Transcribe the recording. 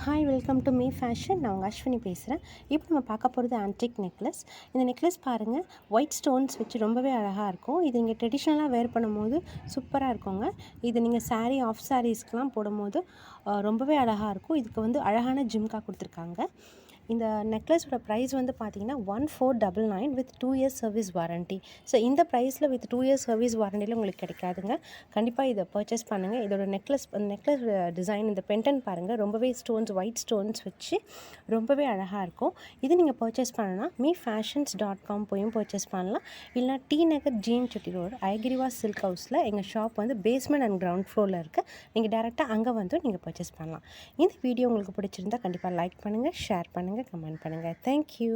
Hi welcome to me fashion. நான் உங்கள் அஸ்வினி பேசுகிறேன். இப்போ நம்ம பார்க்க போகிறது ஆன்டிக் நெக்லஸ். இந்த நெக்லஸ் பாருங்கள், ஒயிட் ஸ்டோன்ஸ் வச்சு ரொம்பவே அழகாக இருக்கும். இது நீங்கள் ட்ரெடிஷ்னலாக வேர் பண்ணும்போது சூப்பராக இருக்குங்க. இது நீங்கள் சாரீ ஆஃப் சாரீஸ்க்கெலாம் போடும்போது ரொம்பவே அழகாக இருக்கும். இதுக்கு வந்து அழகான ஜிம்கா கொடுத்துருக்காங்க. இந்த நெக்லஸோட ப்ரைஸ் வந்து பார்த்தீங்கன்னா 1499 with 2 years service warranty. So இந்த ப்ரைஸில் வித் 2 இயர்ஸ் சர்வீஸ் வாரண்டியில் உங்களுக்கு கிடைக்காதுங்க. கண்டிப்பாக இதை பர்ச்சேஸ் பண்ணுங்கள். இதோட நெக்லஸ் டிசைன், இந்த பென்டன் பாருங்கள், ரொம்பவே ஸ்டோன்ஸ், ஒயிட் ஸ்டோன்ஸ் வச்சு ரொம்பவே அழகாக இருக்கும். இது நீங்கள் பர்ச்சேஸ் பண்ணணும்னா meefashions.com போயும் பர்ச்சேஸ் பண்ணலாம். இல்லைனா டி நகர் gene Shetty road Aigiriva silk ஹவுஸில் எங்கள் ஷாப் வந்து பேஸ்மெண்ட் அண்ட் கிரவுண்ட் ஃப்ளோரில் இருக்குது. நீங்கள் டேரெக்டாக அங்கே வந்து நீங்கள் பர்ச்சேஸ் பண்ணலாம். இந்த வீடியோ உங்களுக்கு பிடிச்சிருந்தா கண்டிப்பாக லைக் பண்ணுங்கள், ஷேர் பண்ணுங்கள், கமெண்ட் பண்ணுங்கள். தேங்க்யூ.